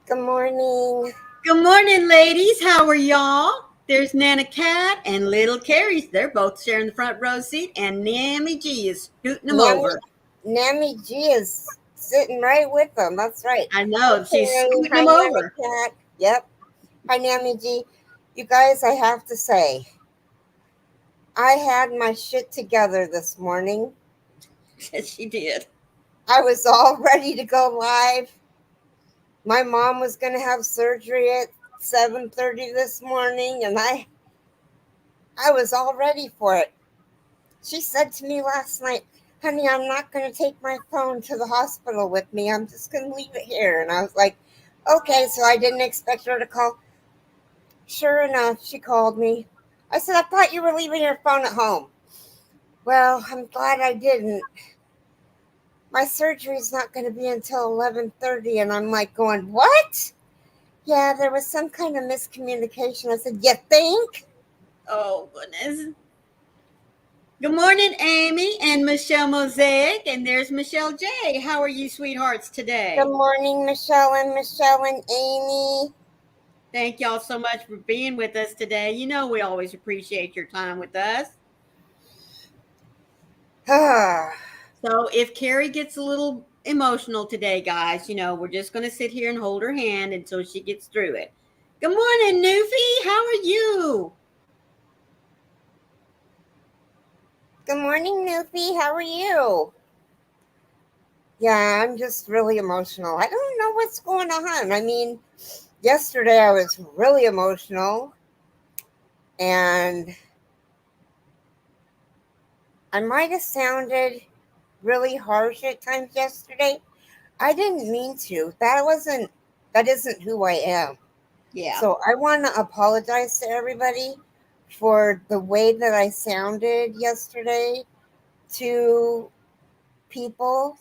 Good morning. Good morning, ladies. How are y'all? There's Nana Cat and Little Carrie. They're both sharing the front row seat, and Nammy G is scooting them Nammy, over. Nammy G is sitting right with them. That's right. I know, she's Okay. scooting Hi, them Nammy over. Cat. Yep. Hi, Nammy G. You guys, I have to say, I had my shit together this morning. Yes, she did. I was all ready to go live. My mom was going to have surgery at 7:30 this morning, and I was all ready for it. She said to me last night, honey, I'm not going to take my phone to the hospital with me. I'm just going to leave it here. And I was like, okay. So I didn't expect her to call. Sure enough, she called me. I said, I thought you were leaving your phone at home. Well, I'm glad I didn't. My surgery's not going to be until 11:30. And I'm like going, what? Yeah, there was some kind of miscommunication. I said, you think? Oh, goodness. Good morning, Amy and Michelle Mosaic. And there's Michelle J. How are you, sweethearts, Good today? morning, Michelle and Amy. Thank y'all so much for being with us today. You know, we always appreciate your time with us. So if Carrie gets a little emotional today, guys, we're just going to sit here and hold her hand until she gets through it. Good morning, Newfie. How are you? Good morning, Newfie. How are you? Yeah, I'm just really emotional. I don't know what's going on. I mean, yesterday I was really emotional and I might have sounded really harsh at times yesterday. I didn't mean to. That isn't who I am. Yeah. So I want to apologize to everybody for the way that I sounded yesterday to people.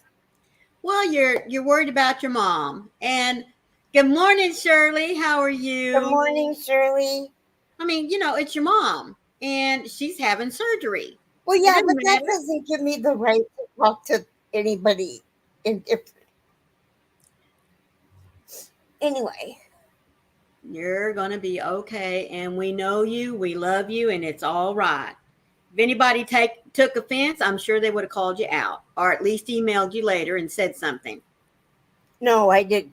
Well, you're worried about your mom. And good morning, Shirley. How are Good you? morning, Shirley. I mean, it's your mom and she's having surgery. Well, It yeah, doesn't but that matter. doesn't give me the right to talk to anybody. If anyway, You're going to be okay. And we know you, we love you, and it's all right. If anybody took offense, I'm sure they would have called you out or at least emailed you later and said something. no, I did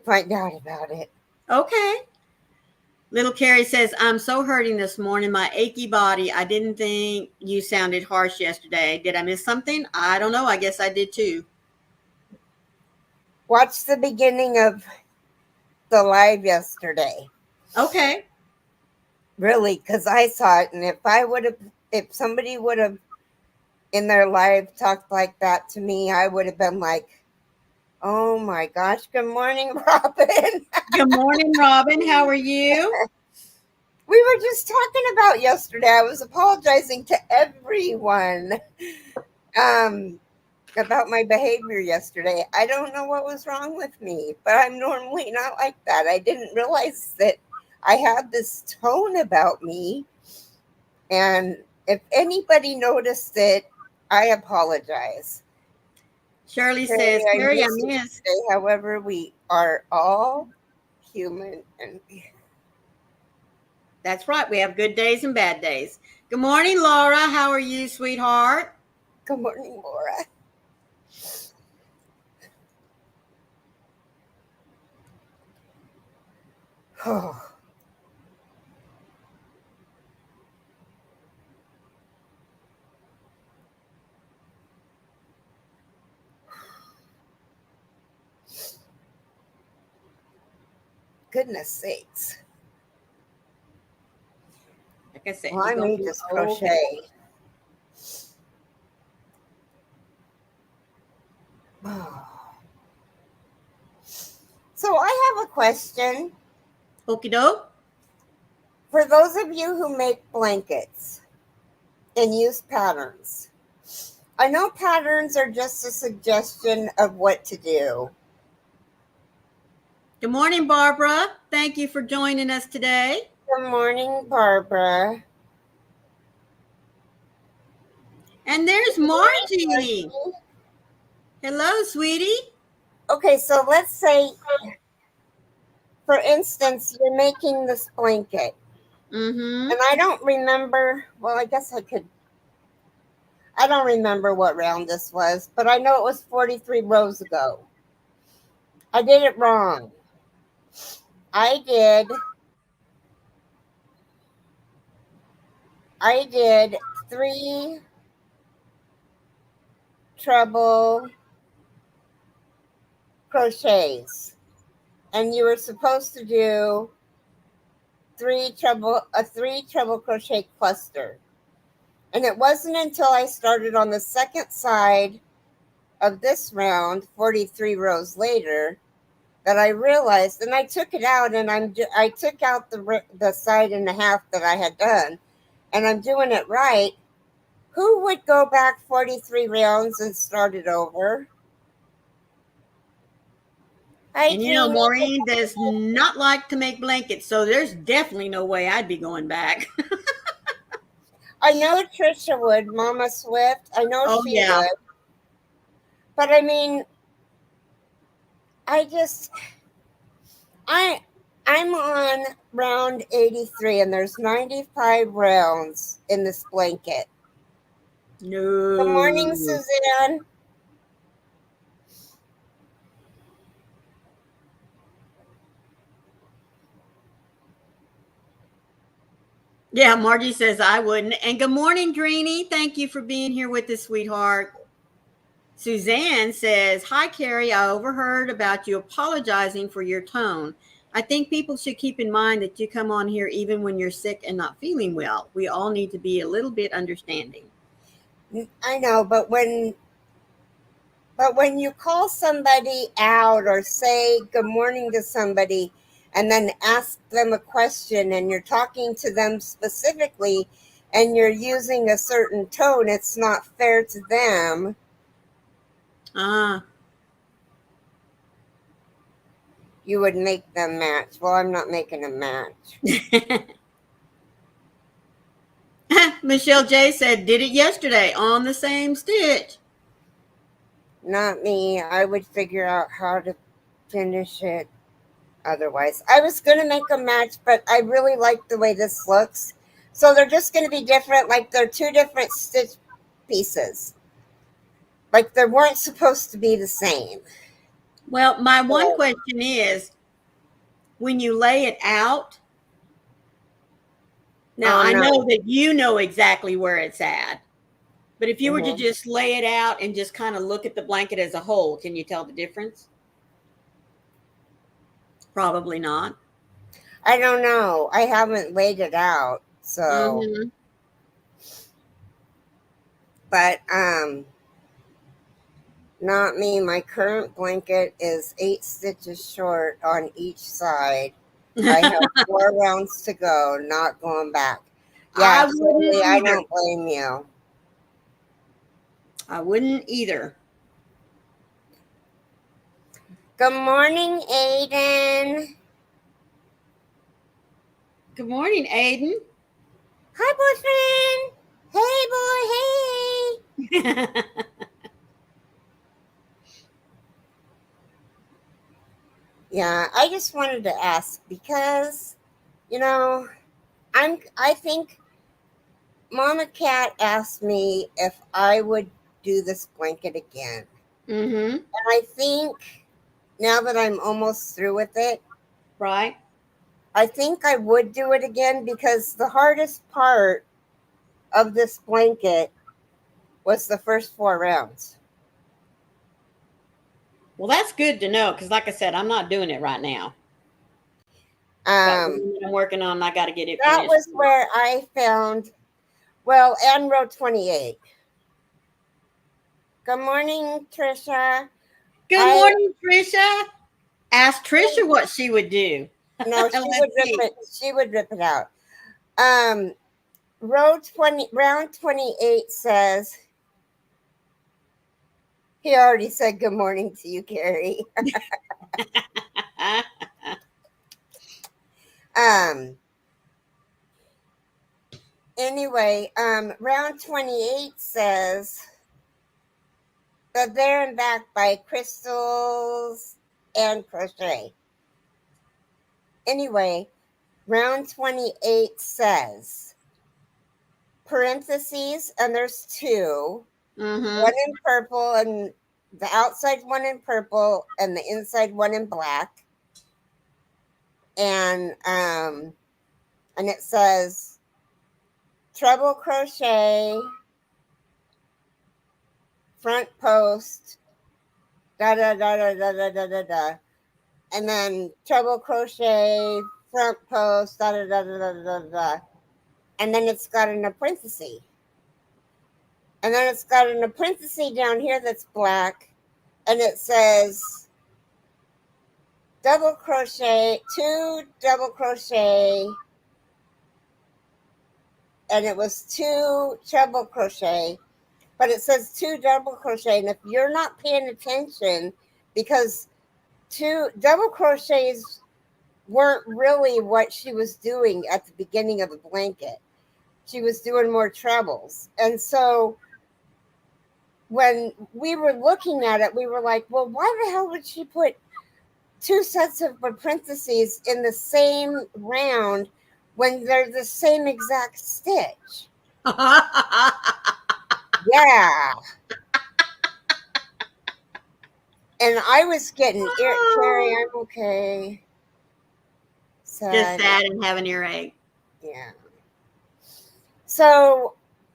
find out about it. Okay. Little Carrie says, I'm so hurting this morning. My achy body. I didn't think you sounded harsh yesterday. Did I miss something? I don't know. I guess I did too. Watch the beginning of the live yesterday, Okay. really, because I saw it, and if somebody would have in their live talked like that to me, I would have been like, "Oh my gosh, good morning, Robin." Good morning, Robin. How are you? We were just talking about yesterday. I was apologizing to everyone. Um, about my behavior yesterday. I don't know what was wrong with me, but I'm normally not like that. I didn't realize that I had this tone about me. And if anybody noticed it, I apologize. Shirley Carrie, says, I Carrie, I miss you missed. today. However, we are all human. And That's right. We have good days and bad days. Good morning, Laura. How are you, sweetheart? good morning, Laura. Oh, goodness sakes. Like I said, Well, you're I going to made be this okay. crochet. So I have a question. Okie doke. For those of you who make blankets and use patterns, I know patterns are just a suggestion of what to do. Good morning, Barbara. Thank you for joining us today. Good morning, Barbara. And there's Good morning, Margie. Margie. Hello, sweetie. Okay, so let's say for instance, you're making this blanket. Mm-hmm. And I don't remember, well, I guess I don't remember what round this was, but I know it was 43 rows ago. I did it wrong. I did I did 3 treble crochets, and you were supposed to do 3 treble crochet cluster. And it wasn't until I started on the second side of this round, 43 rows later, that I realized, and I took it out, and I took out the side and a half that I had done, and I'm doing it right. Who would go back 43 rounds and start it over? Hi, And you know, Jeannie. Maureen does not like to make blankets, so there's definitely no way I'd be going back. I know Trisha would, Mama Swift. I know Oh, she yeah. would. But I mean, I just I I'm on round 83 and there's 95 rounds in this blanket. Good morning, No. Suzanne. Yeah, Margie says I wouldn't. And good morning, Dreeny. Thank you for being here with us, sweetheart. Suzanne says, hi, Carrie. I overheard about you apologizing for your tone. I think people should keep in mind that you come on here even when you're sick and not feeling well. We all need to be a little bit understanding. I know, but when you call somebody out or say good morning to somebody and then ask them a question and you're talking to them specifically and you're using a certain tone, it's not fair to them. Ah. You would make them match. Well, I'm not making a match. Michelle J said, did it yesterday on the same stitch. Not me. I would figure out how to finish it otherwise. I was going to make a match, but I really like the way this looks. So they're just going to be different. Like they're 2 different stitch pieces. Like they weren't supposed to be the same. Well, my one So, question is when you lay it out, now oh I no. know that you know exactly where it's at, but if you were to Mhm. just lay it out and just kind of look at the blanket as a whole, can you tell the difference? Probably not. I don't know. I haven't laid it out. So, Hmm. but not me. My current blanket is 8 stitches short on each side. I have 4 rounds to go, not going back. Yeah, I Shirley, wouldn't I either. don't blame you. I wouldn't either. Good morning, Aiden. Good morning, Aiden. Hi, boyfriend. Hey, boy, hey. Yeah, I just wanted to ask because, you know, I think Mama Cat asked me if I would do this blanket again. Mm-hmm. And I think now that I'm almost through with it, Right. I think I would do it again because the hardest part of this blanket was the first 4 rounds. Well, that's good to know because, like I said, I'm not doing it right now. Got one Um, that I'm working on. And I got to get it that finished. was where I found, well, and row 28. Good morning, Trisha. Good I morning, Trisha. Ask Trisha what she would do. no, she would Let's rip see. it. She would rip it out. Um, round 28 says he already said good morning to you, Carrie. um. Anyway, round 28 says the There and Back by Crystals and Crochet. Anyway, round 28 says, parentheses, and there's two, Mm-hmm. one in purple and the outside one in purple and the inside one in black. And it says treble crochet, front post, da da da da da da da da da, and then treble crochet, front post, da da da da da da da, and then it's got an parenthesis, and then it's got an parenthesis down here that's black, and it says double crochet, 2 double crochet, and it was 2 treble crochet, but it says 2 double crochet. And if you're not paying attention, because 2 double crochets weren't really what she was doing at the beginning of the blanket, she was doing more trebles. And so when we were looking at it, we were like, well, why the hell would she put 2 sets of parentheses in the same round when they're the same exact stitch? Yeah. And I was getting Carrie, I'm okay. Just Sad. sad and have an earache. Yeah. So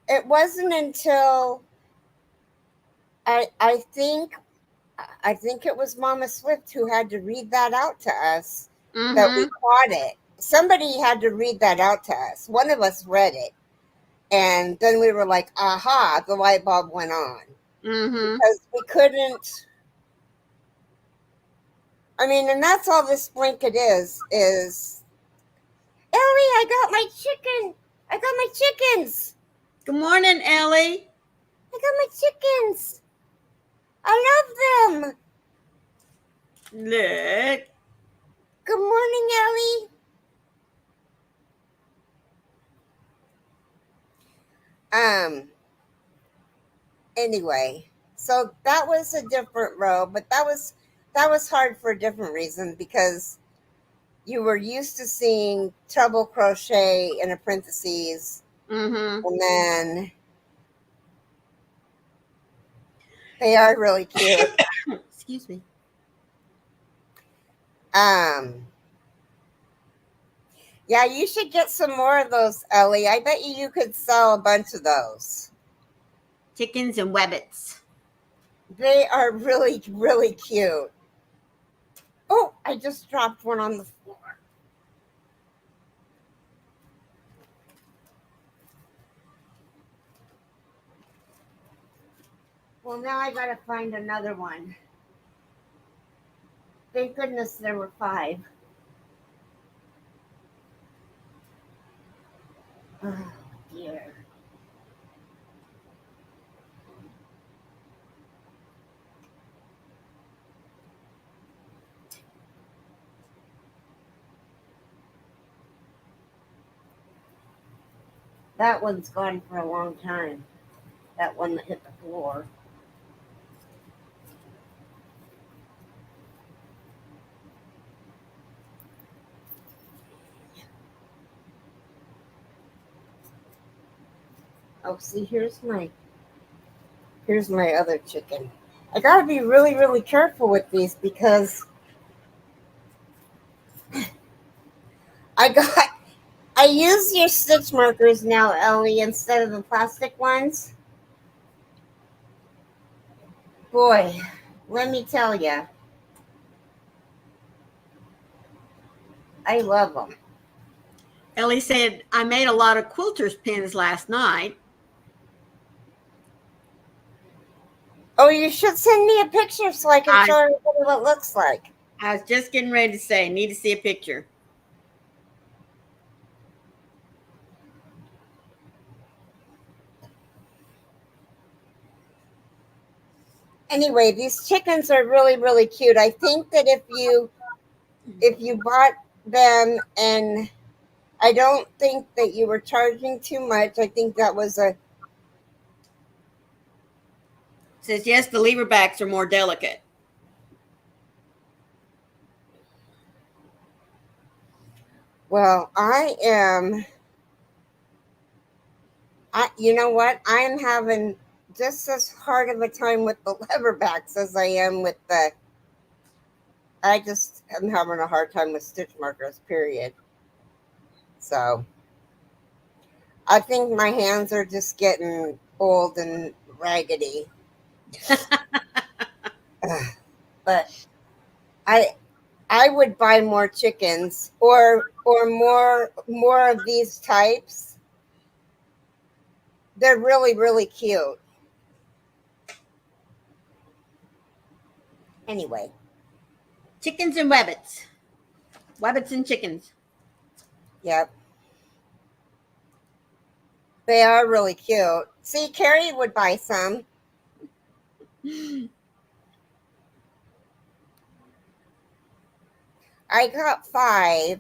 it wasn't until I think it was Mama Swift who had to read that out to us that we caught it. Somebody had to read that out to us. One of us read it. And then we were like, aha, the light bulb went on. Because we couldn't. I mean, and that's all this blanket is Ellie, I got my chicken. I got my chickens. Good morning, Ellie. I got my chickens. I love them. Look. Good morning, Ellie. Anyway, so that was a different row, but that was hard for a different reason, because you were used to seeing treble crochet in a parentheses, and then they are really cute. Excuse me. Yeah, you should get some more of those, Ellie. I bet you could sell a bunch of those. Chickens and wabbits. They are really, really cute. Oh, I just dropped one on the floor. Well, now I gotta find another one. Thank goodness there were 5. Oh, dear. That one's gone for a long time. That one that hit the floor. Oh, see, here's my other chicken. I gotta be really, really careful with these, because I use your stitch markers now, Ellie, instead of the plastic ones. Boy, let me tell you, I love them. Ellie said, I made a lot of quilter's pins last night. Oh, you should send me a picture so I can show everybody what it looks like. I was just getting ready to say, need to see a picture. Anyway, these chickens are really, really cute. I think that if you bought them, and I don't think that you were charging too much. I think that was a. Says, yes, the lever backs are more delicate. Well, you know what? I am having just as hard of a time with the leverbacks as I am with I just am having a hard time with stitch markers, period. So I think my hands are just getting old and raggedy. But I I would buy more chickens or more of these types. They're really, really cute. Anyway, Chickens and rabbits. Rabbits and chickens. yep. They are really cute. See, Carrie would buy some. I got 5.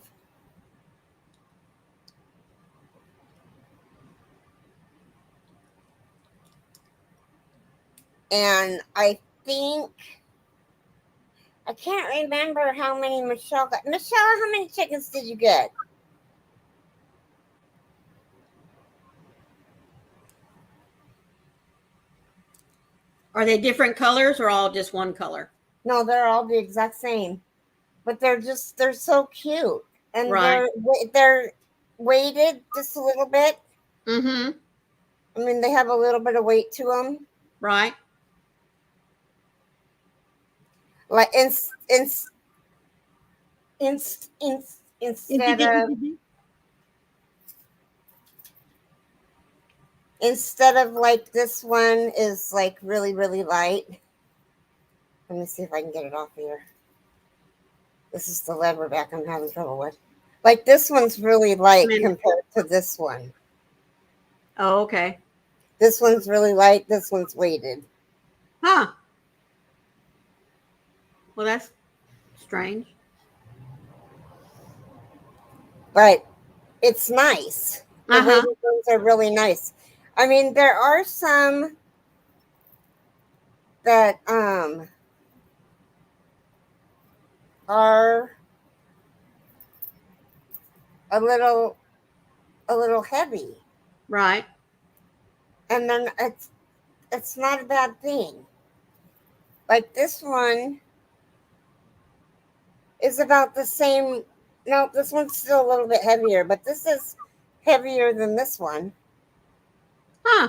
And I think I can't remember how many Michelle got. Michelle, how many chickens did you get? Are they different colors or all just one color? No, they're all the exact same. But they're so cute. And Right. they're weighted just a little bit. Mm-hmm. I mean, they have a little bit of weight to them. Right. Like instead of like this one is like really, really light. Let me see if I can get it off here. This is the leverback I'm having trouble with. Like this one's really light compared to this one. Oh, okay. This one's really light. This one's weighted. Huh. Well, that's strange. But it's nice. The weighted ones are really nice. I mean, there are some that are a little heavy. Right. And then it's not a bad thing. Like this one is about the same. No, this one's still a little bit heavier, but this is heavier than this one. Huh.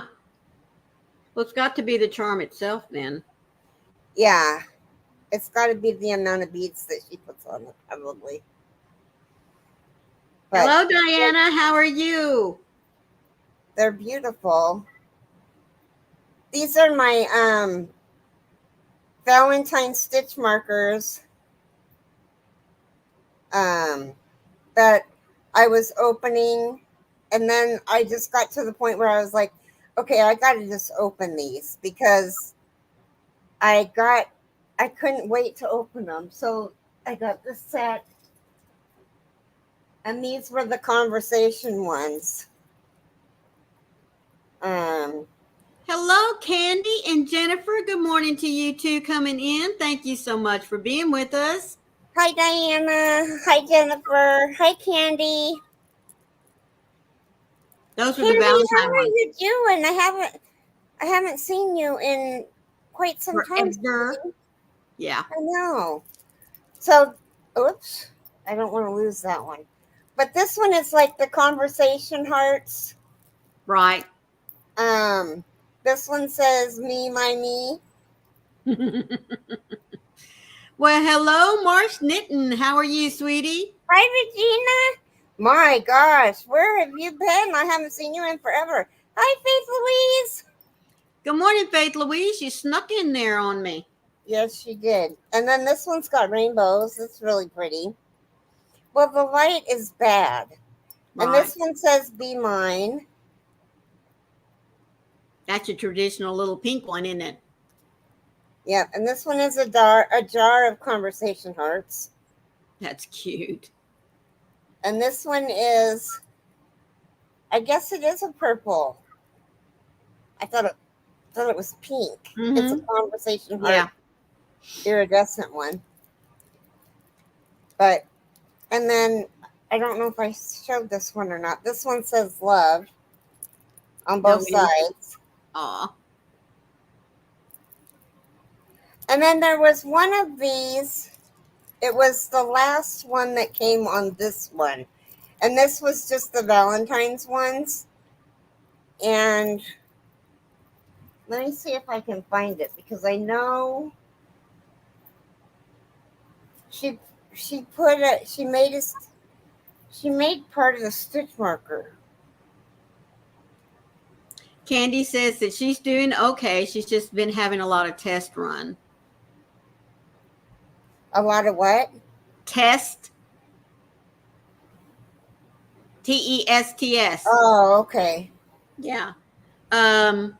Well, it's got to be the charm itself then. Yeah. It's got to be the amount of beads that she puts on it, probably. But hello, Diana. How are you? They're beautiful. These are my Valentine stitch markers that I was opening, and then I just got to the point where I was like, okay, I got to just open these because I couldn't wait to open them. So I got this set, and these were the conversation ones. Hello, Candy and Jennifer. Good morning to you two coming in. Thank you so much for being with us. Hi, Diana. Hi, Jennifer. Hi, Candy. Those were the Valentine ones. How are you doing? I haven't seen you in quite some time. Yeah. I know. So, oops. I don't want to lose that one. But this one is like the conversation hearts. Right. This one says me, my me. Well, hello, Marsh Knitton. How are you, sweetie? Hi, Regina. My gosh, where have you been? I haven't seen you in forever. Hi, Faith Louise. Good morning, Faith Louise. You snuck in there on me. Yes, she did. And then this one's got rainbows. It's really pretty. Well, the light is bad. Right. And this one says be mine. That's a traditional little pink one, isn't it? Yeah, and this one is a jar of conversation hearts. That's cute. And this one is, I guess it is a purple. I thought it was pink. Mm-hmm. It's a conversation heart, iridescent one. But, and then I don't know if I showed this one or not. This one says love on No, both we didn't. sides. Aw. And then there was one of these. It was the last one that came on this one. And this was just the Valentine's ones. And let me see if I can find it because I know she made part of the stitch marker. Candy says that she's doing okay. She's just been having a lot of test run. A lot of what? Test. TESTS. Oh, okay. Yeah. And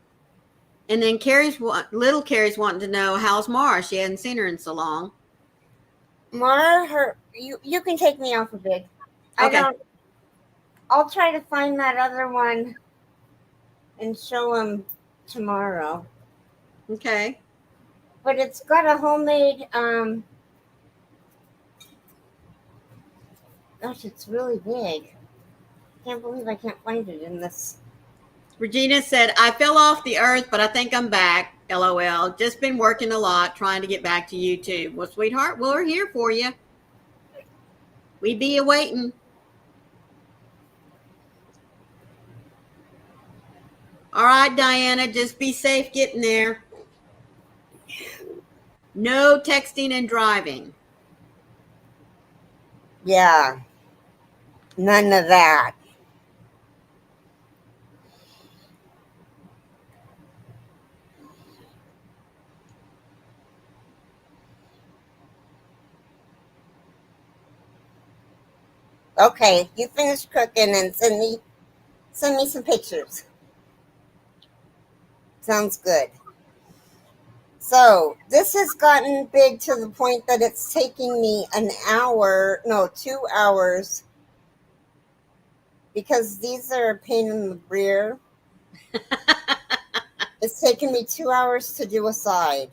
then little Carrie's wanting to know how's Mara. She hadn't seen her in so long. Mara, you can take me off a bit. Okay. I'll try to find that other one and show him tomorrow. Okay. But it's got a homemade gosh, it's really big. Can't believe I can't find it in this. Regina said, I fell off the earth, but I think I'm back. LOL. Just been working a lot, trying to get back to YouTube. Well, sweetheart, we're here for you. We be awaiting. All right, Diana, just be safe getting there. No texting and driving. Yeah. None of that. Okay, you finish cooking and send me some pictures. Sounds good. So this has gotten big to the point that it's taking me 2 hours, because these are a pain in the rear. It's taken me 2 hours to do a side.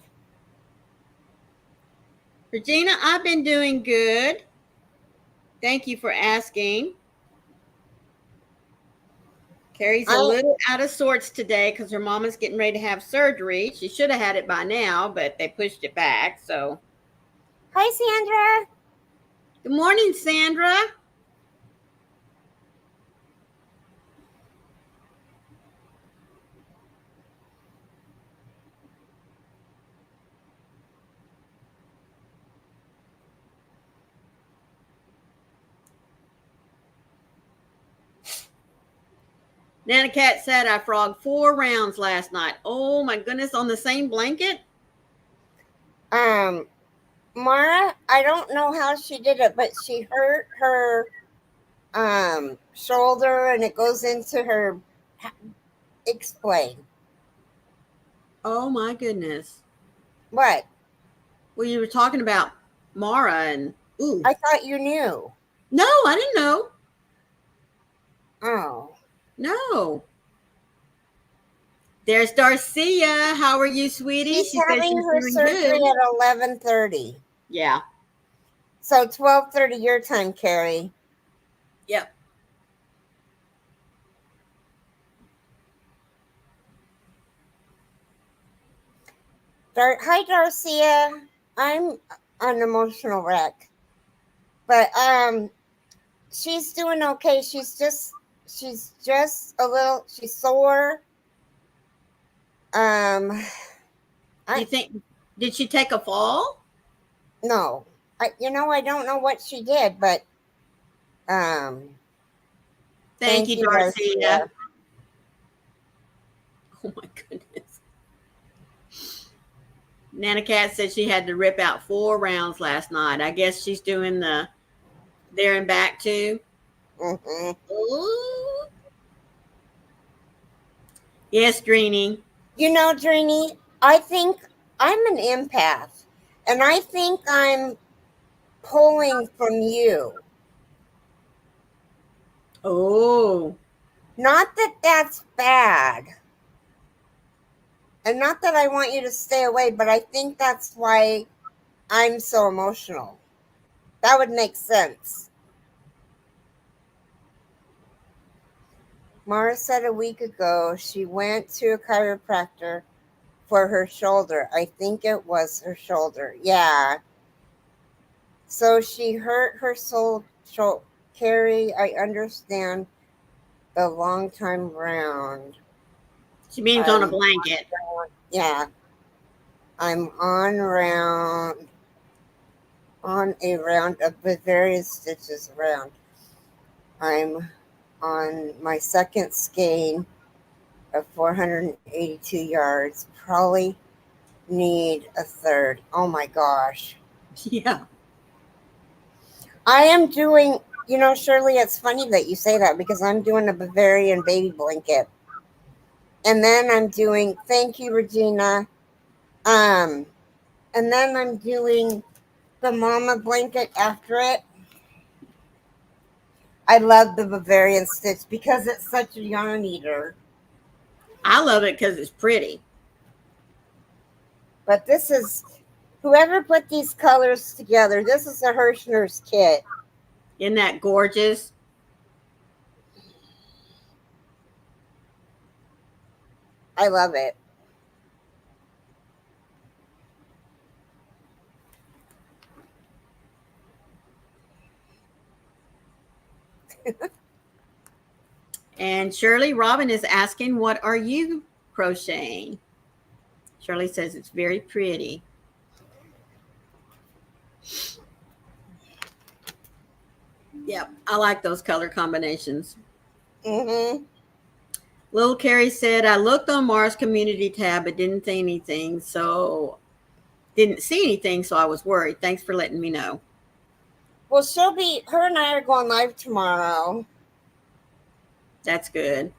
Regina, I've been doing good. Thank you for asking. Carrie's a little out of sorts today because her mama's getting ready to have surgery. She should have had it by now, but they pushed it back. So, hi, Sandra. Good morning, Sandra. Nana Cat said I frogged 4 rounds last night. Oh my goodness, on the same blanket? Mara, I don't know how she did it, but she hurt her shoulder and it goes into her. Explain. Oh my goodness. What? Well, you were talking about Mara and ooh. I thought you knew. No, I didn't know. Oh. No. There's Darcia. How are you, sweetie? She's having her surgery good. at 11:30. Yeah. So 12:30 your time, Carrie. Yep. Hi, Darcia. I'm an emotional wreck, but she's doing okay. She's just a little. She's sore. You think? Did she take a fall? No, I don't know what she did, but Thank you, Darcia. Oh my goodness. Nana Cat said she had to rip out 4 rounds last night. I guess she's doing the there and back too. Mm-hmm. Ooh. Yes, Dreeny. You know, Dreeny, I think I'm an empath, and I think I'm pulling from you. Oh. Not that that's bad. And not that I want you to stay away, but I think that's why I'm so emotional. That would make sense. Mara said a week ago she went to a chiropractor for her shoulder. I think it was her shoulder. Yeah. So she hurt her soul. Carrie, I understand the long time round. She means on a I'm blanket. yeah. I'm on a round of Bavarian stitches around. I'm on my second skein of 482 yards. Probably need a third. Oh my gosh. Yeah. I am doing, Shirley, it's funny that you say that because I'm doing a Bavarian baby blanket. And then I'm doing, thank you, Regina. Um, and then I'm doing the mama blanket after it. I love the Bavarian stitch because it's such a yarn eater. I love it because it's pretty. But this is, whoever put these colors together, this is a Hirschner's kit. Isn't that gorgeous? I love it. And Shirley Robin is asking, what are you crocheting? Shirley says it's very pretty. Yep, I like those color combinations. Mm-hmm. Little Carrie said, I looked on Mars community tab but didn't see anything, so I was worried. Thanks for letting me know. Well, her and I are going live tomorrow. That's good.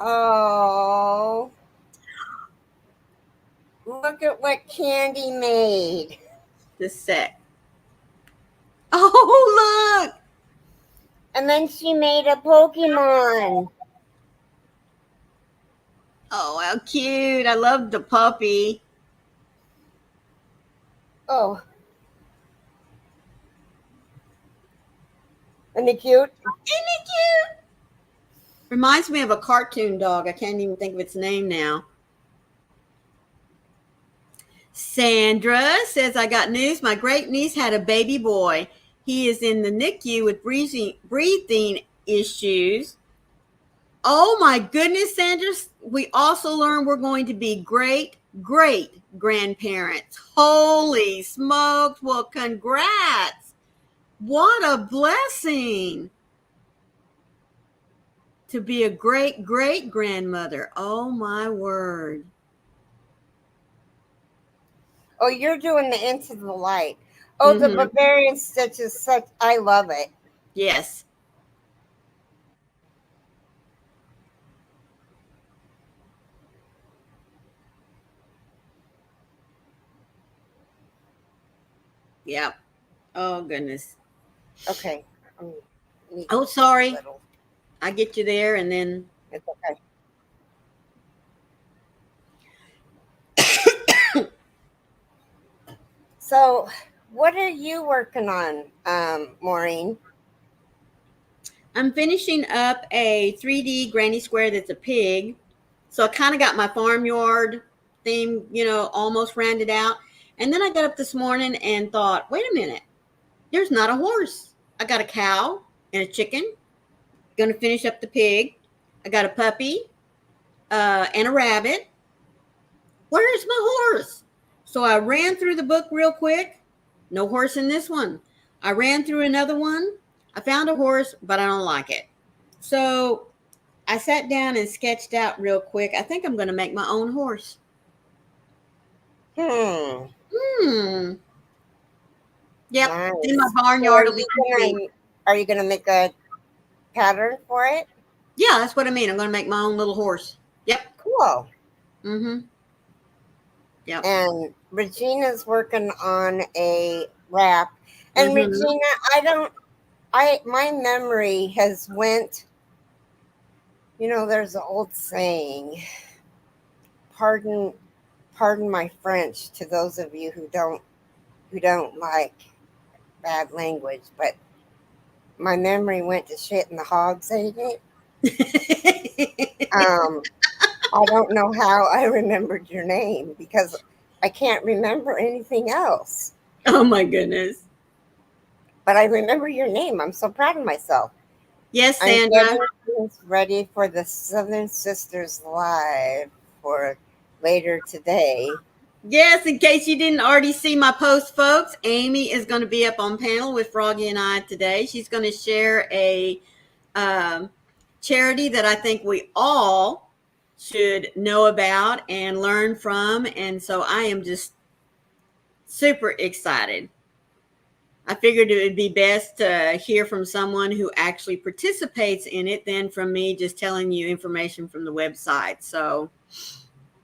Oh, look at what Candy made. The set. Oh, look. And then she made a Pokemon. Oh, how cute. I love the puppy. Oh. Isn't it cute? Isn't it cute? Reminds me of a cartoon dog. I can't even think of its name now. Sandra says, I got news. My great niece had a baby boy. He is in the NICU with breathing issues. Oh my goodness, Sandra. We also learned we're going to be great grandparents. Holy smokes. Well, congrats. What a blessing to be a great grandmother. Oh my word. Oh, you're doing the Into the Light. Oh, the Bavarian stitch is such, I love it. Yes. Yep. Oh goodness. Okay. Oh, sorry. I get you there and then it's okay. So, what are you working on, Maureen? I'm finishing up a 3D granny square that's a pig. So I kind of got my farmyard theme, almost rounded out. And then I got up this morning and thought, wait a minute, there's not a horse. I got a cow and a chicken. Going to finish up the pig. I got a puppy and a rabbit. Where's my horse? So I ran through the book real quick. No horse in this one. I ran through another one. I found a horse, but I don't like it. So I sat down and sketched out real quick. I think I'm going to make my own horse. Yep. Nice. In my barnyard. So are you going to make a pattern for it? Yeah, that's what I mean. I'm going to make my own little horse. Yep. Cool. Yep. And Regina's working on a wrap. And Regina, my memory has went, there's an old saying, pardon my French to those of you who don't like bad language, but my memory went to shit and the hogs ate it. I don't know how I remembered your name because I can't remember anything else. Oh my goodness. But I remember your name. I'm so proud of myself. Yes, I'm Sandra. getting things ready for the Southern Sisters Live for later today. Yes, in case you didn't already see my post, folks, Amy is going to be up on panel with Froggy and I today. She's going to share a charity that I think we all should know about and learn from. And so I am just super excited. I figured it would be best to hear from someone who actually participates in it than from me just telling you information from the website. So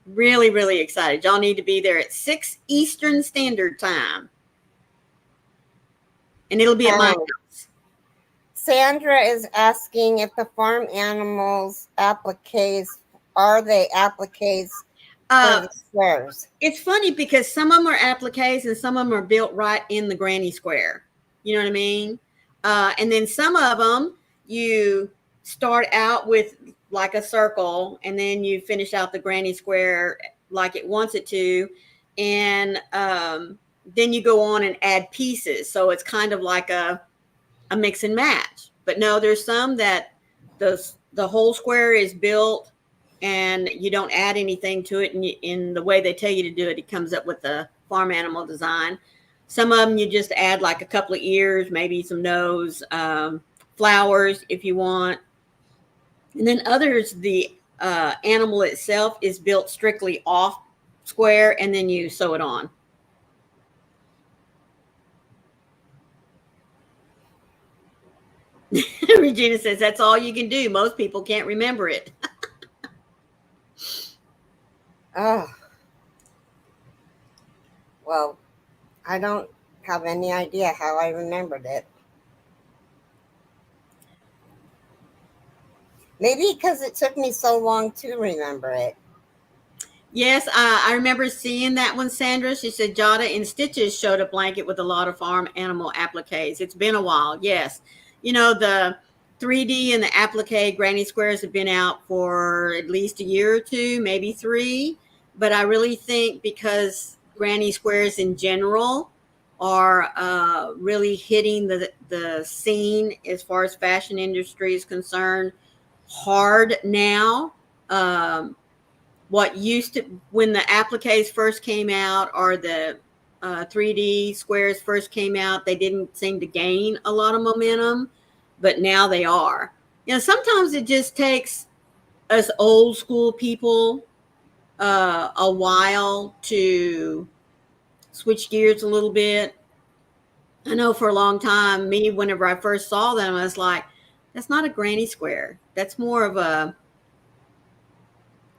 really, really excited. Y'all need to be there at 6 Eastern Standard Time. And it'll be at my house. Sandra is asking if the farm animals appliques are they appliques for the squares? It's funny because some of them are appliques and some of them are built right in the granny square. You know what I mean? And then some of them you start out with like a circle and then you finish out the granny square like it wants it to. And then you go on and add pieces. So it's kind of like a mix and match. But no, there's some that the whole square is built and you don't add anything to it. And in the way they tell you to do it, it comes up with the farm animal design. Some of them you just add like a couple of ears, maybe some nose, flowers if you want. And then others, the animal itself is built strictly off square and then you sew it on. Regina says that's all you can do. Most people can't remember it. Oh. Well, I don't have any idea how I remembered it. Maybe because it took me so long to remember it. Yes, I remember seeing that one, Sandra. She said Jada in Stitches showed a blanket with a lot of farm animal appliques. It's been a while, yes. You know, the 3D and the applique granny squares have been out for at least a year or two, maybe 3. But I really think because granny squares in general are really hitting the scene as far as fashion industry is concerned hard now. What used to, when the appliques first came out or the 3D squares first came out, they didn't seem to gain a lot of momentum, but now they are. You know, sometimes it just takes us old school people a while to switch gears a little bit. I know for a long time, me, whenever I first saw them, I was like, that's not a granny square. That's more of a,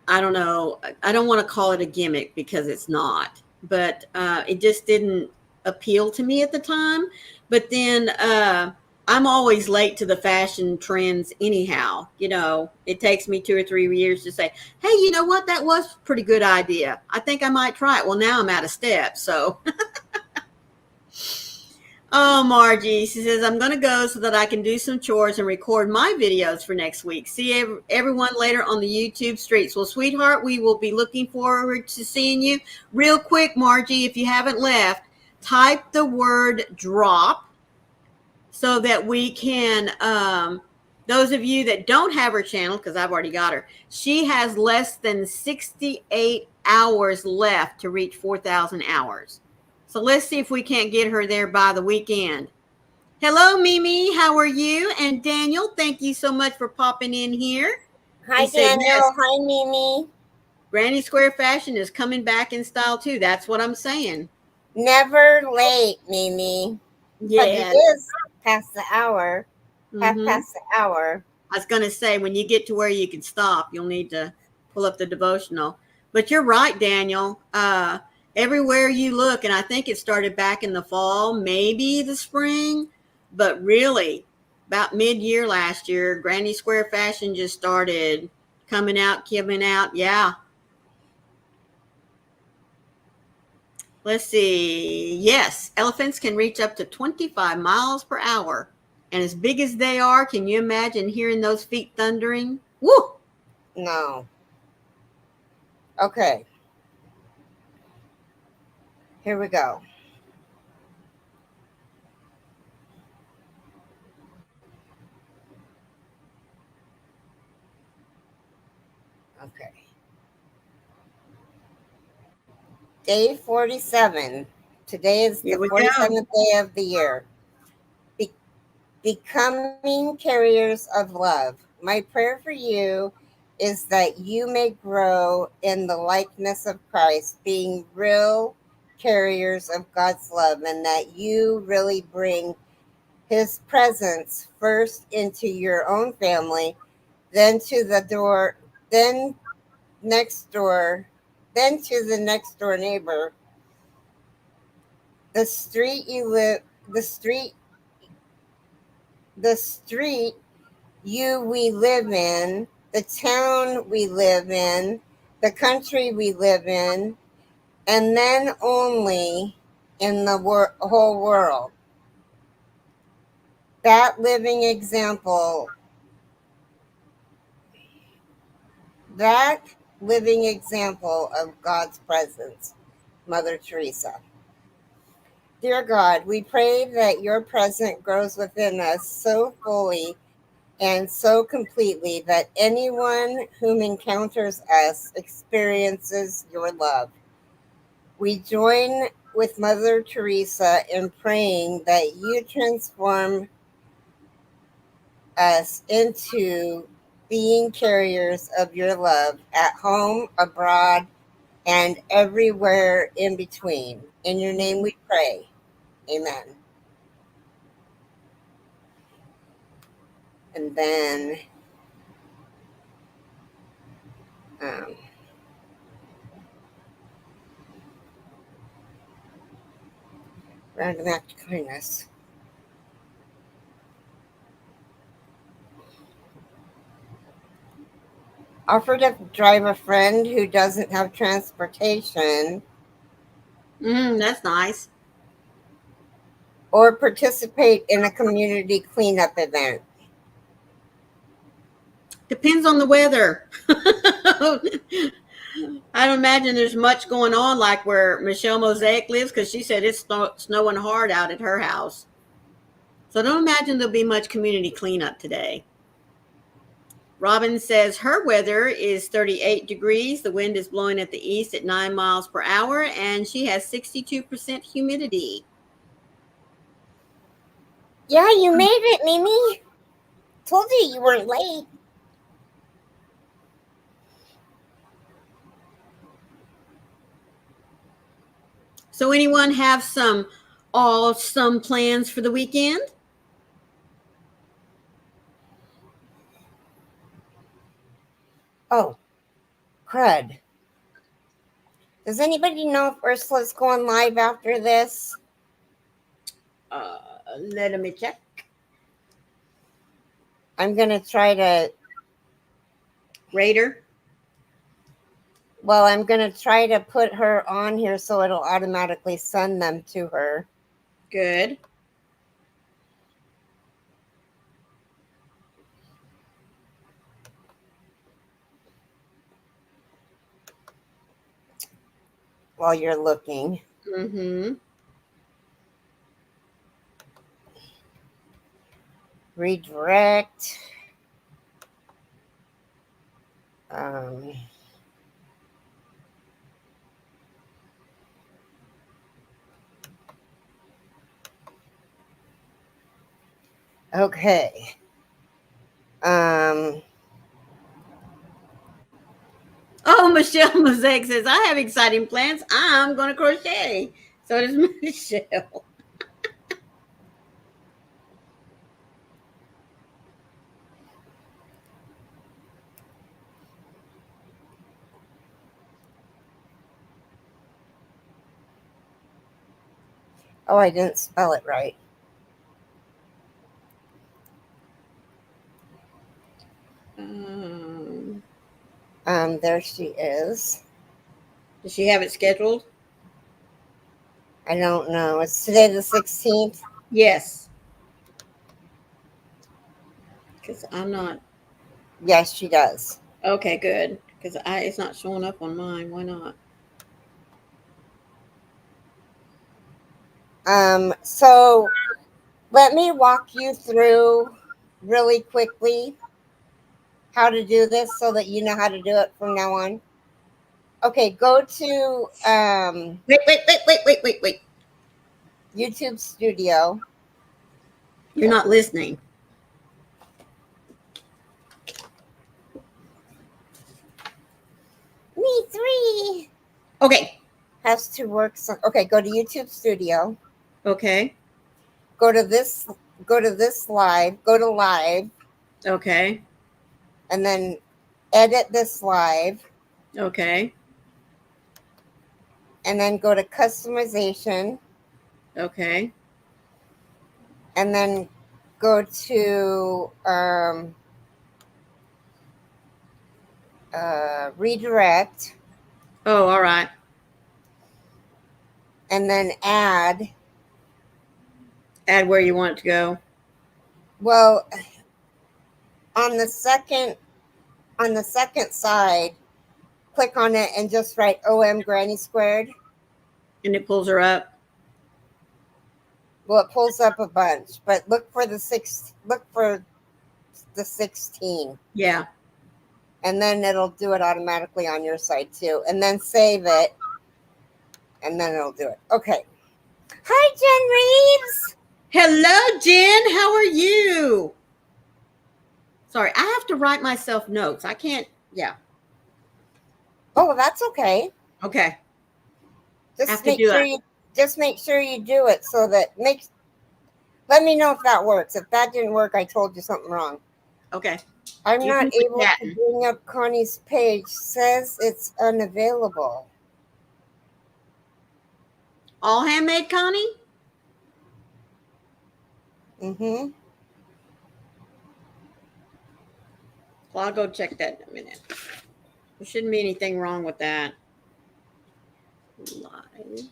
I don't know. I don't want to call it a gimmick because it's not, but it just didn't appeal to me at the time. But then I'm always late to the fashion trends anyhow. You know, it takes me 2 or 3 years to say, hey, you know what? That was a pretty good idea. I think I might try it. Well, now I'm out of step. So. Oh, Margie, she says, I'm going to go so that I can do some chores and record my videos for next week. See everyone later on the YouTube streets. Well, sweetheart, we will be looking forward to seeing you. Real quick, Margie, if you haven't left, type the word drop so that we can, those of you that don't have her channel, because I've already got her, she has less than 68 hours left to reach 4,000 hours. So let's see if we can't get her there by the weekend. Hello, Mimi. How are you? And Daniel, thank you so much for popping in here. Hi, Daniel. Yes, hi, Mimi. Granny Square fashion is coming back in style, too. That's what I'm saying. Never late, Mimi. Yeah. But it is past the hour. Half past the hour. I was going to say, when you get to where you can stop, you'll need to pull up the devotional. But you're right, Daniel. Everywhere you look, and I think it started back in the fall, maybe the spring, but really about mid-year last year, Granny Square fashion just started coming out. Yeah. Let's see. Yes, elephants can reach up to 25 miles per hour. And as big as they are, can you imagine hearing those feet thundering? Woo! No. Okay. Here we go. Okay. Day 47. Today is the Here we go. 47th day of the year. Becoming carriers of love. My prayer for you is that you may grow in the likeness of Christ, being real carriers of God's love, and that you really bring his presence first into your own family, then to the door, then next door, then to the next door neighbor, the street you live, the street we live in, the town we live in, the country we live in, and then only in the whole world. That living example, that living example of God's presence, Mother Teresa. Dear God, we pray that your presence grows within us so fully and so completely that anyone whom encounters us experiences your love. We join with Mother Teresa in praying that you transform us into being carriers of your love at home, abroad, and everywhere in between. In your name we pray. Amen. And then um, random act of kindness. Offer to drive a friend who doesn't have transportation That's nice. or participate in a community cleanup event. Depends on the weather. I don't imagine there's much going on like where Michelle Mosaic lives because she said it's snowing hard out at her house. So I don't imagine there'll be much community cleanup today. Robin says her weather is 38 degrees. The wind is blowing at the east at 9 miles per hour, and she has 62% humidity. Yeah, you made it, Mimi. Told you weren't late. So anyone have some awesome plans for the weekend? Oh, crud. Does anybody know if Ursula's going live after this? Let me check. I'm going to try to. Raider. Well, I'm going to try to put her on here so it'll automatically send them to her. Good. While you're looking. Mm-hmm. Redirect. Okay. Oh, Michelle Mosaic says, I have exciting plans. I'm going to crochet. So does Michelle. Oh, I didn't spell it right. There she is. Does she have it scheduled? I don't know. It's today the 16th. Yes. Because I'm not. Yes, she does. Okay, good. Because it's not showing up on mine. Why not? So let me walk you through really quickly how to do this so that you know how to do it from now on. Okay, go to Wait. YouTube Studio. You're not listening. Me three Okay. has to work. Okay, go to YouTube Studio. Okay. Go to this. Go to this live. Go to live, Okay. and then edit this live, Okay. and then go to customization, Okay. and then go to redirect, Oh, all right. and then add. Add where you want it to go. Well, on the second side, click on it and just write OM Granny Squared. And it pulls her up. Well, it pulls up a bunch, but look for the 16, Yeah. and then it'll do it automatically on your side too. And then save it, and then it'll do it. Okay. Hi, Jen Reeves. Hello, Jen. How are you? Sorry, I have to write myself notes. I can't. Yeah. Oh, that's okay. Okay. Just Have to make do sure it. you do it so that makes. Let me know if that works. If that didn't work, I told you something wrong. Okay. I'm You not can quit able to chatting. bring up Connie's page. Says it's unavailable. All handmade, Connie? Mm-hmm. Well, I'll go check that in a minute. There shouldn't be anything wrong with that. Live.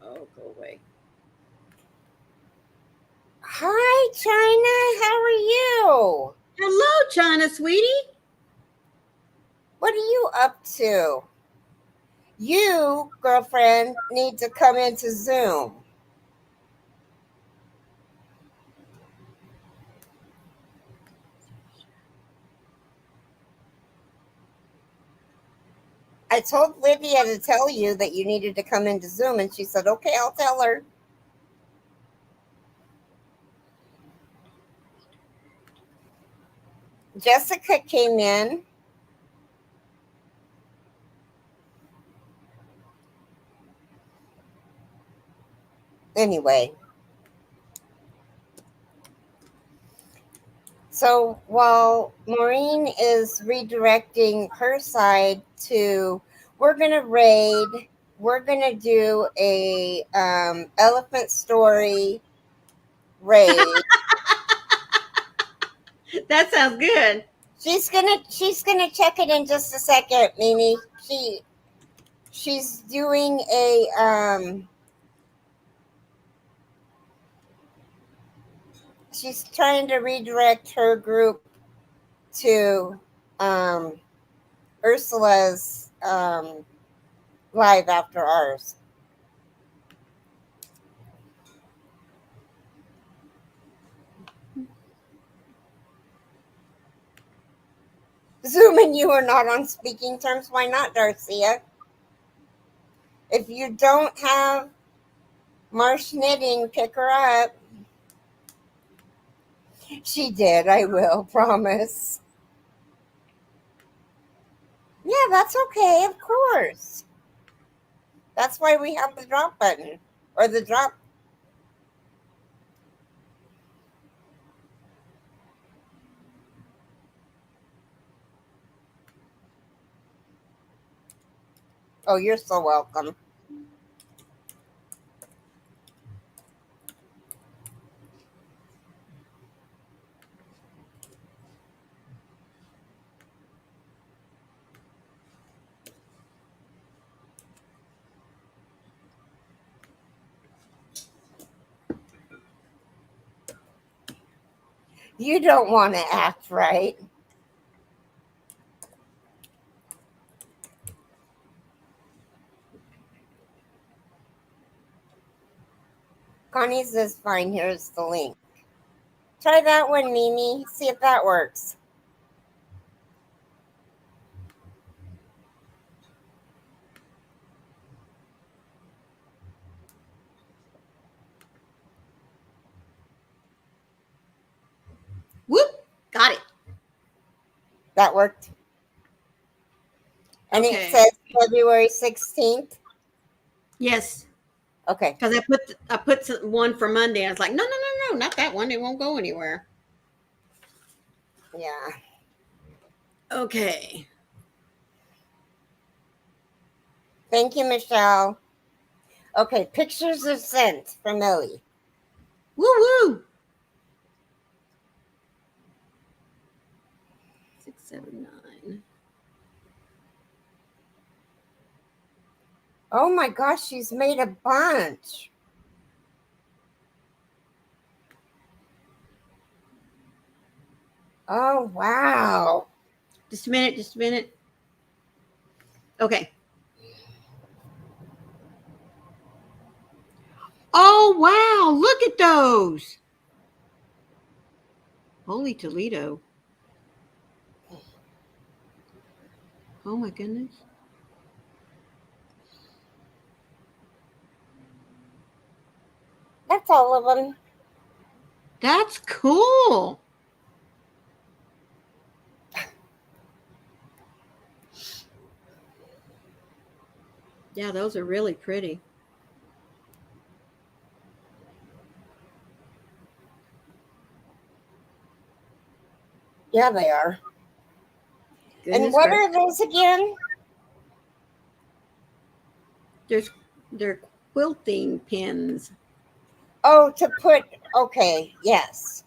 Oh, go away. Hi, China. How are you? Hello, China, sweetie. What are you up to? You, girlfriend, need to come into Zoom. I told Lydia to tell you that you needed to come into Zoom, and she said, okay, I'll tell her. Jessica came in. Anyway. So while Maureen is redirecting her side to, we're going to raid, we're going to do a elephant story raid. That sounds good. She's gonna check it in just a second, Mimi. She's doing a she's trying to redirect her group to um Ursula's live after ours. Zoom and you are not on speaking terms. Why not, Darcia? If you don't have Marsh Knitting, pick her up. She did. I will, promise. Yeah, that's okay, of course. That's why we have the drop button or the drop. Oh, you're so welcome. You don't want to act right. Connie says, fine, here's the link. Try that one, Mimi. See if that works. Whoop, got it. That worked. And Okay. it says February 16th. Yes. Okay. Because I put one for Monday. I was like, no, not that one. It won't go anywhere. Yeah. Okay. Thank you, Michelle. Okay, pictures are sent from Ellie. Woo woo. 679. Oh my gosh, she's made a bunch. Oh, wow. Just a minute. Okay. Oh, wow. Look at those. Holy Toledo. Oh, my goodness. That's all of them. That's cool. Yeah, those are really pretty. Yeah, they are. Goodness And what gracious. are those again? They're quilting pins. Oh, to put, okay, yes.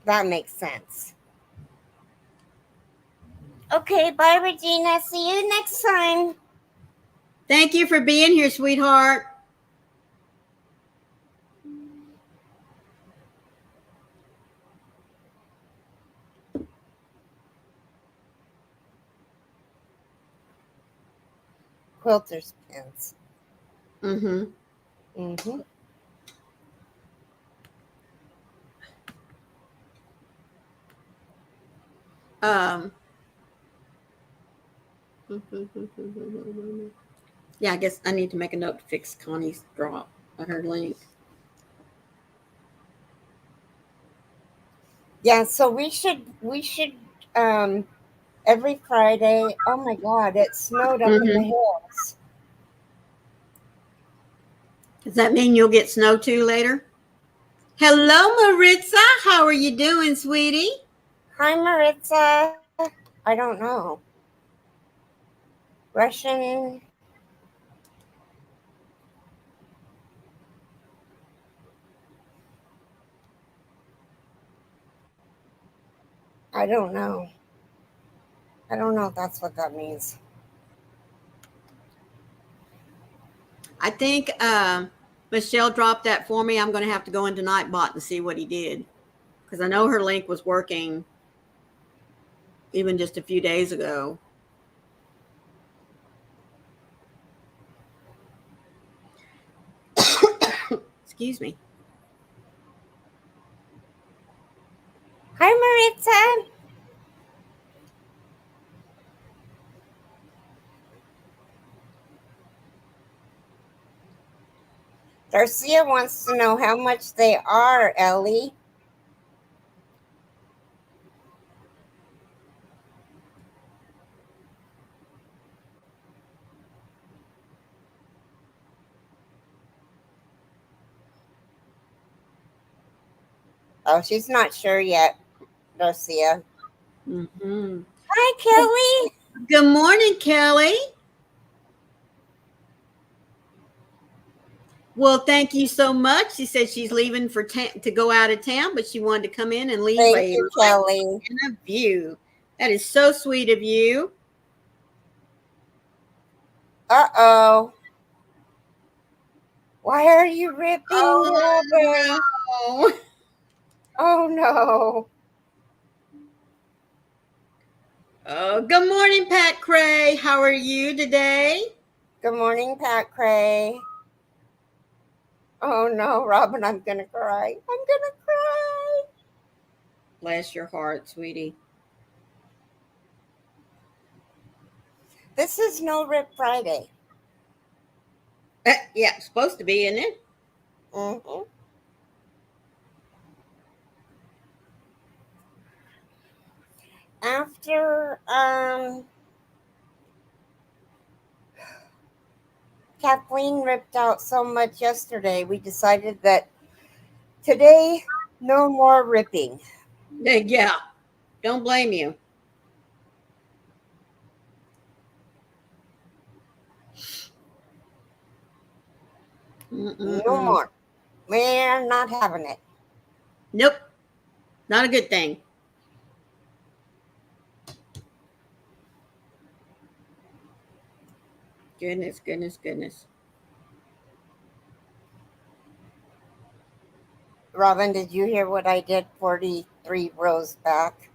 That makes sense. Okay, bye, Regina. See you next time. Thank you for being here, sweetheart. Quilter's pins. Mm-hmm. Mm-hmm. Yeah, I guess I need to make a note to fix Connie's drop on her link. Yeah, so we should every Friday. Oh my God, it snowed up in the hills. Does that mean you'll get snow too later? Hello, Maritza. How are you doing, sweetie? Hi, Maritza. I don't know. Russian. I don't know. I don't know if that's what that means. I think Michelle dropped that for me. I'm going to have to go into Nightbot and see what he did because I know her link was working even just a few days ago. Excuse me. Hi, Maritza. Darcia wants to know how much they are, Ellie. Oh, she's not sure yet, Darcia. Mm-hmm. Hi, Kelly. Good morning, Kelly. Well, thank you so much. She said she's leaving to go out of town, but she wanted to come in and leave Thank a you, like Kelly. and a view. That is so sweet of you. Uh-oh. Why are you ripping, Robin? no. Oh no. Oh, good morning, Pat Cray. How are you today? Good morning, Pat Cray. Oh no, Robin, I'm gonna cry. I'm gonna cry. Bless your heart, sweetie. This is No Rip Friday. Yeah, it's supposed to be, isn't it? Mm-hmm. After Kathleen ripped out so much yesterday, we decided that today no more ripping. Yeah, don't blame you. No Mm-mm-mm. more. We're not having it. Nope, not a good thing. Goodness, goodness, goodness. Robin, did you hear what I did 43 rows back?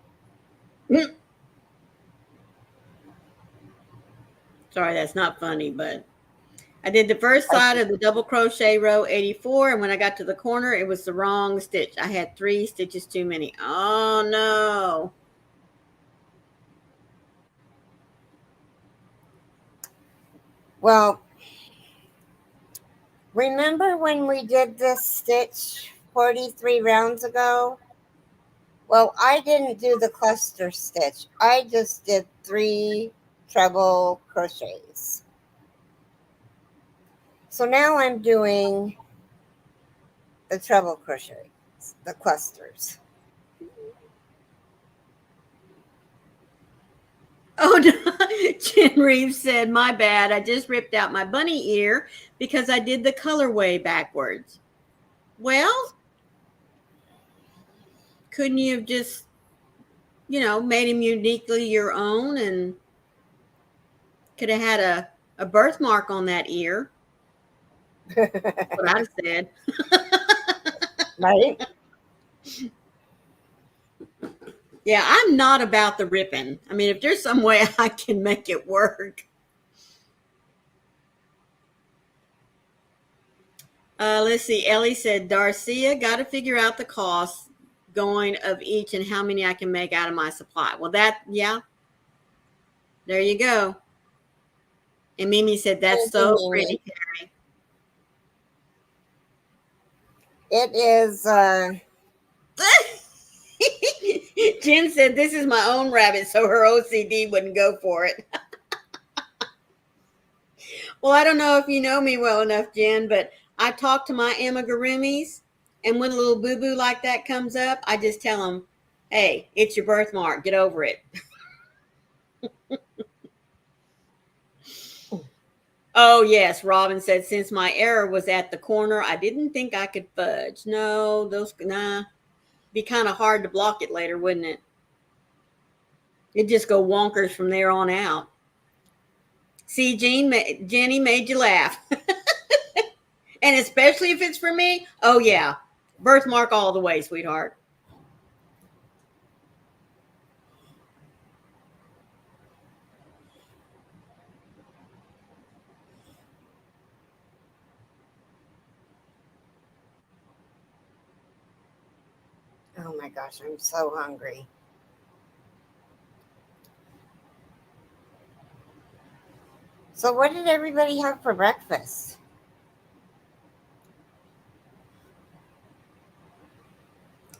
Sorry, that's not funny, but I did the first side of the double crochet row 84, and when I got to the corner, it was the wrong stitch. I had 3 stitches too many. Oh no. Well, remember when we did this stitch 43 rounds ago? Well, I didn't do the cluster stitch. I just did 3 treble crochets. So now I'm doing the treble crochets, the clusters. Oh no. Jen Reeves said, my bad. I just ripped out my bunny ear because I did the colorway backwards. Well, couldn't you have just, made him uniquely your own and could have had a birthmark on that ear? That's what I'd have said. Right? Yeah, I'm not about the ripping. I mean, if there's some way I can make it work. Let's see. Ellie said, Darcia, got to figure out the cost going of each and how many I can make out of my supply. Well, yeah, there you go. And Mimi said, that's Thank you, so Mimi. pretty. It is Jen said, this is my own rabbit, so her OCD wouldn't go for it. Well, I don't know if you know me well enough, Jen, but I talk to my amigurumis, and when a little boo-boo like that comes up, I just tell them, hey, it's your birthmark. Get over it. Oh, yes. Robin said, since my error was at the corner, I didn't think I could fudge. No, be kind of hard to block it later, wouldn't it? It'd just go wonkers from there on out. See, Jenny made you laugh. And especially if it's for me, oh, yeah. Birthmark all the way, sweetheart. oh my gosh, I'm so hungry. So what did everybody have for breakfast?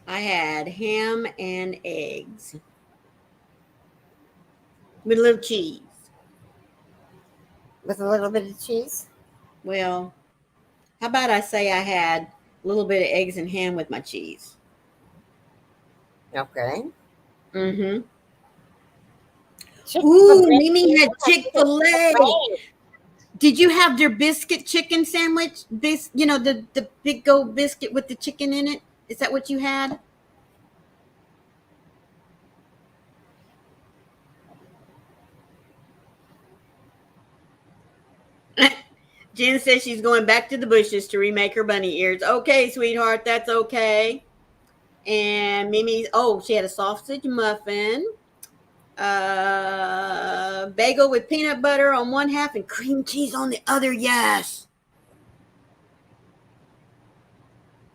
I had ham and eggs with a little cheese. With a little bit of cheese? Well, how about I say I had a little bit of eggs and ham with my cheese? Okay. Mm-hmm. Ooh, Chick-fil-A. Mimi had Chick-fil-A. Chick-fil-A. Did you have their biscuit chicken sandwich? The big gold biscuit with the chicken in it? Is that what you had? Jen says she's going back to the bushes to remake her bunny ears. Okay, sweetheart, that's okay. And Mimi, oh, she had a sausage muffin, bagel with peanut butter on one half and cream cheese on the other. Yes.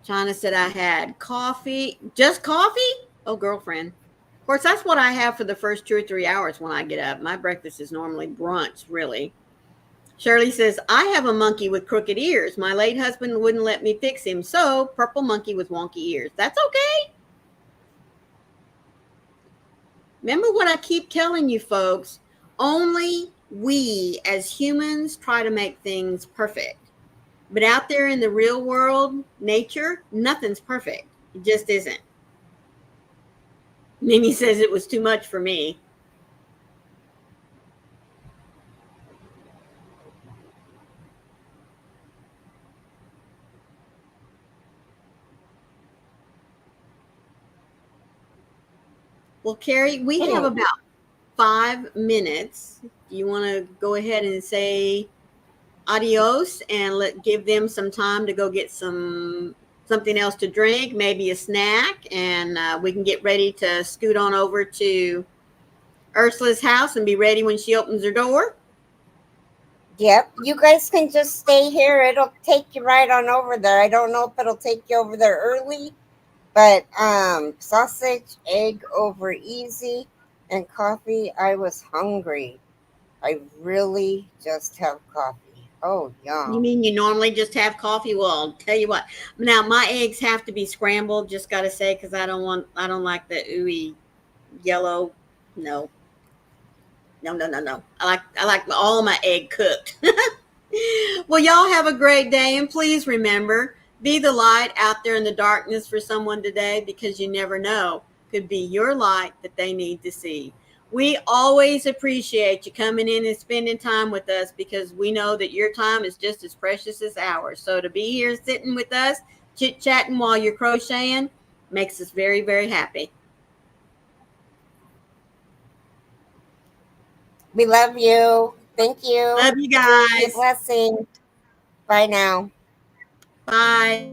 China said I had coffee. Just coffee? Oh, girlfriend. Of course, that's what I have for the first 2 or 3 hours when I get up. My breakfast is normally brunch, really. Shirley says, I have a monkey with crooked ears. My late husband wouldn't let me fix him, so purple monkey with wonky ears. That's okay. Remember what I keep telling you, folks. Only we as humans try to make things perfect. But out there in the real world, nature, nothing's perfect. It just isn't. Mimi says it was too much for me. Well, Carrie, we have about 5 minutes. Do you want to go ahead and say adios and give them some time to go get something else to drink, maybe a snack, and we can get ready to scoot on over to Ursula's house and be ready when she opens her door? Yep, you guys can just stay here. It'll take you right on over there. I don't know if it'll take you over there early, but sausage, egg over easy, and coffee. I was hungry. I really just have coffee. Oh, yum. You mean you normally just have coffee? Well, I'll tell you what. Now my eggs have to be scrambled. Just got to say, because I don't like the ooey yellow. No. I like all my egg cooked. Well, y'all have a great day, and please remember, be the light out there in the darkness for someone today, because you never know, could be your light that they need to see. We always appreciate you coming in and spending time with us, because we know that your time is just as precious as ours. So to be here sitting with us, chit-chatting while you're crocheting, makes us very, very happy. We love you. Thank you. Love you guys. Be a blessing. Bye now. Bye.